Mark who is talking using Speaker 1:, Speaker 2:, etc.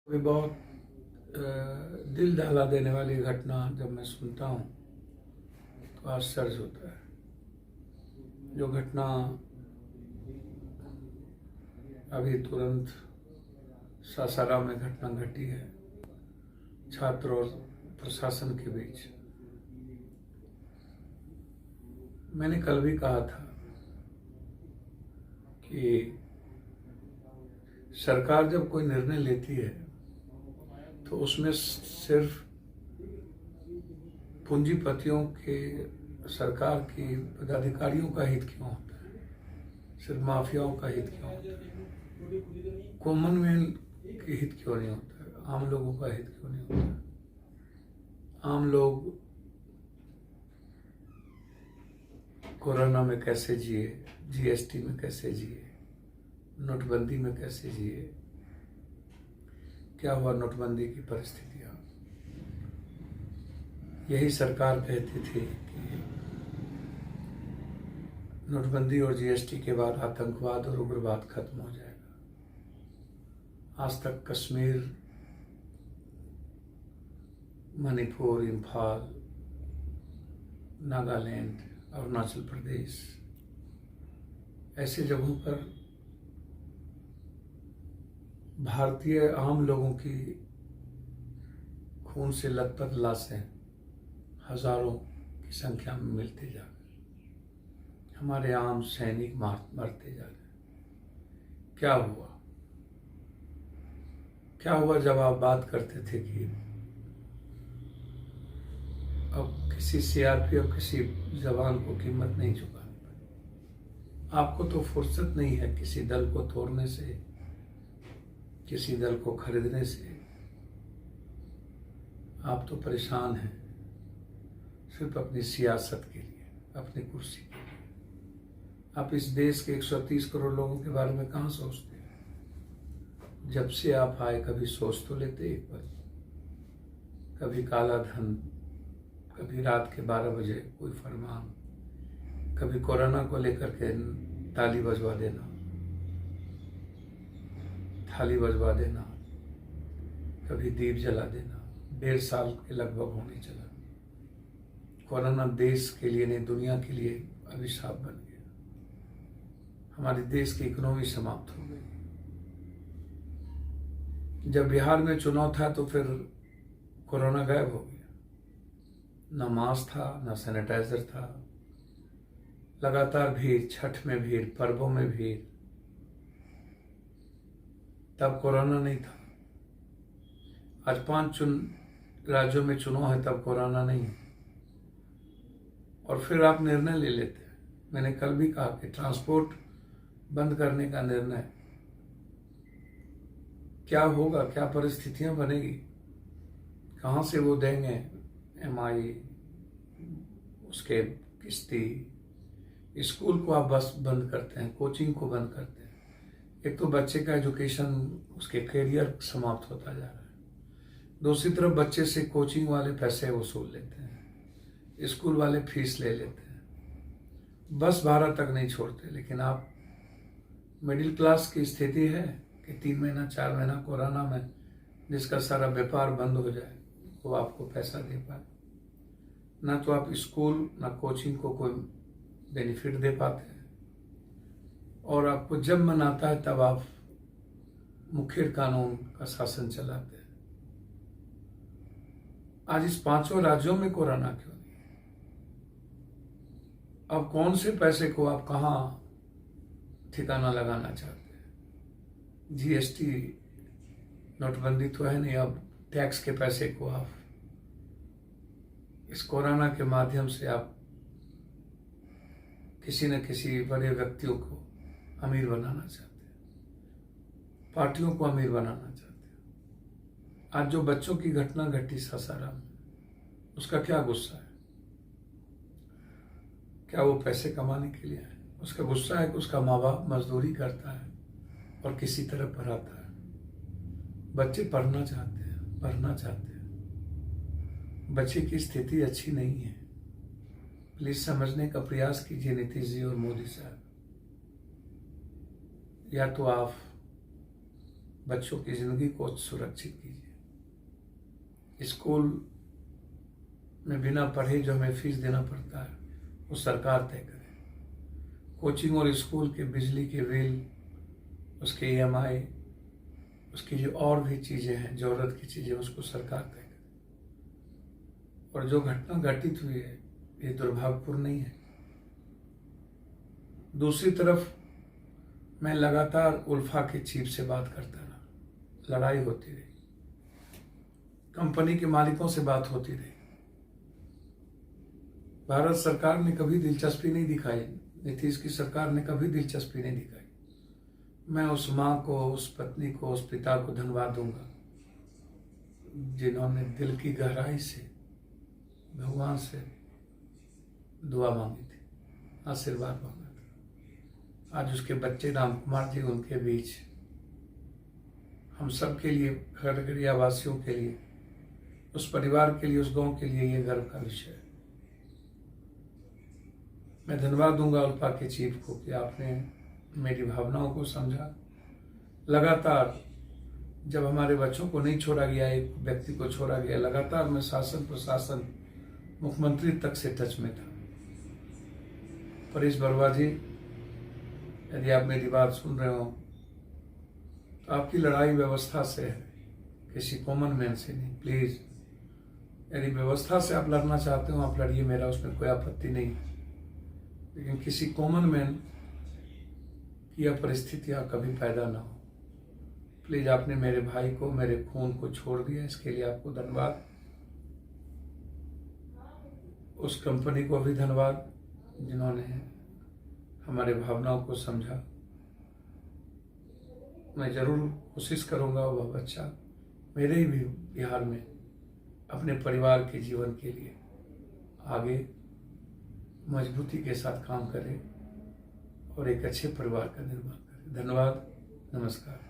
Speaker 1: भी बहुत दिल दहला देने वाली घटना जब मैं सुनता हूँ तो आश्चर्य होता है। जो घटना अभी तुरंत सासाराम में घटना घटी है, छात्र और प्रशासन के बीच। मैंने कल भी कहा था कि सरकार जब कोई निर्णय लेती है तो उसमें सिर्फ पूंजीपतियों के, सरकार की पदाधिकारियों का हित क्यों होता है, सिर्फ माफियाओं का हित क्यों होता है, कॉमन मैन के हित क्यों नहीं होता है, आम लोगों का हित क्यों नहीं होता है। आम लोग कोरोना में कैसे जिए, जीएसटी में कैसे जिए, नोटबंदी में कैसे जिए, क्या हुआ नोटबंदी की परिस्थितियां। यही सरकार कहती थी कि नोटबंदी और जीएसटी के बाद आतंकवाद और उग्रवाद खत्म हो जाएगा। आज तक कश्मीर, मणिपुर, इम्फाल, नागालैंड, अरुणाचल प्रदेश, ऐसे जगहों पर भारतीय आम लोगों की खून से लथपथ लाशें हजारों की संख्या में मिलती जा रही। हमारे आम सैनिक मरते जा रहे। क्या हुआ? क्या हुआ जब आप बात करते थे कि अब किसी सीआरपीएफ, किसी जवान को कीमत नहीं चुकानी पड़ी। आपको तो फुर्सत नहीं है किसी दल को तोड़ने से, किसी दल को खरीदने से। आप तो परेशान हैं सिर्फ अपनी सियासत के लिए, अपनी कुर्सी के लिए। आप इस देश के 130 करोड़ लोगों के बारे में कहाँ सोचते हैं? जब से आप आए कभी सोच तो लेते एक बार? कभी काला धन, कभी रात के 12 बजे कोई फरमान, कभी कोरोना को लेकर के ताली बजवा देना, थाली बजवा देना, कभी दीप जला देना। 1.5 साल के लगभग होने चला। कोरोना देश के लिए नहीं, दुनिया के लिए अभिशाप बन गया। हमारे देश की इकोनॉमी समाप्त हो गई। जब बिहार में चुनाव था तो फिर कोरोना गायब हो गया। ना मास्क था, ना सैनिटाइजर था। लगातार भीड़, छठ में भीड़, पर्वों में भीड़। तब कोरोना नहीं था। आज 5 राज्यों में चुनाव है, तब कोरोना नहीं है। और फिर आप निर्णय ले लेते हैं। मैंने कल भी कहा कि ट्रांसपोर्ट बंद करने का निर्णय, क्या होगा, क्या परिस्थितियां बनेगी, कहाँ से वो देंगे एमआई, उसके किस्ती। स्कूल को आप बस बंद करते हैं, कोचिंग को बंद करते हैं। एक तो बच्चे का एजुकेशन, उसके करियर समाप्त होता जा रहा है। दूसरी तरफ बच्चे से कोचिंग वाले पैसे वसूल लेते हैं, स्कूल वाले फीस ले लेते हैं, बस भाड़ा तक नहीं छोड़ते। लेकिन आप मिडिल क्लास की स्थिति है कि 3 महीना 4 महीना कोरोना में जिसका सारा व्यापार बंद हो जाए वो आपको पैसा दे पाए। ना तो आप स्कूल ना कोचिंग को कोई बेनिफिट दे पाते हैं, और आपको जब मन आता है तब आप मुखिर कानून का शासन चलाते हैं। आज इस 5 राज्यों में कोरोना क्यों नहीं? अब कौन से पैसे को आप कहाँ ठिकाना लगाना चाहते हैं? जीएसटी, नोटबंदी तो है नहीं, अब टैक्स के पैसे को आप इस कोरोना के माध्यम से आप किसी न किसी बड़े व्यक्तियों को अमीर बनाना चाहते हैं, पार्टियों को अमीर बनाना चाहते हैं। आज जो बच्चों की घटना घटी सासाराम में, उसका क्या गुस्सा है? क्या वो पैसे कमाने के लिए है? उसका गुस्सा है कि उसका माँ बाप मजदूरी करता है और किसी तरह पढ़ाता है। बच्चे पढ़ना चाहते हैं, पढ़ना चाहते हैं। बच्चे की स्थिति अच्छी नहीं है। प्लीज समझने का प्रयास कीजिए नीतीश जी और मोदी साहब। या तो आप बच्चों की ज़िंदगी को सुरक्षित कीजिए। स्कूल में बिना पढ़े जो हमें फीस देना पड़ता है वो सरकार तय करे। कोचिंग और स्कूल के बिजली के बिल, उसके EMI, उसकी जो और भी चीज़ें हैं, ज़रूरत की चीज़ें, उसको सरकार तय करे। और जो घटना घटित हुई है ये दुर्भाग्यपूर्ण नहीं है। दूसरी तरफ मैं लगातार उल्फा के चीफ से बात करता रहा, लड़ाई होती रही, कंपनी के मालिकों से बात होती रही। भारत सरकार ने कभी दिलचस्पी नहीं दिखाई, नीतीश की सरकार ने कभी दिलचस्पी नहीं दिखाई। मैं उस माँ को, उस पत्नी को, उस पिता को धन्यवाद दूंगा जिन्होंने दिल की गहराई से भगवान से दुआ मांगी थी, आशीर्वाद मांगा था। आज उसके बच्चे राम कुमार जी उनके बीच, हम सब के लिए, खगड़िया वासियों के लिए, उस परिवार के लिए, उस गांव के लिए ये गर्व का विषय है। मैं धन्यवाद दूंगा उल्फा के चीफ को कि आपने मेरी भावनाओं को समझा। लगातार जब हमारे बच्चों को नहीं छोड़ा गया, एक व्यक्ति को छोड़ा गया, लगातार मैं शासन, प्रशासन, मुख्यमंत्री तक से टच में था। परेश बरुआ जी, यदि आप मेरी बात सुन रहे हो तो आपकी लड़ाई व्यवस्था से है, किसी कॉमन मैन से नहीं। प्लीज, यदि व्यवस्था से आप लड़ना चाहते हो आप लड़िए, मेरा उसमें कोई आपत्ति नहीं, लेकिन किसी कॉमन मैन की यह परिस्थितियां कभी पैदा ना हो। प्लीज, आपने मेरे भाई को, मेरे खून को छोड़ दिया, इसके लिए आपको धन्यवाद। उस कंपनी को भी धन्यवाद जिन्होंने हमारे भावनाओं को समझा। मैं जरूर कोशिश करूंगा वह बच्चा मेरे ही भी बिहार में अपने परिवार के जीवन के लिए आगे मजबूती के साथ काम करे और एक अच्छे परिवार का निर्माण करे। धन्यवाद, नमस्कार।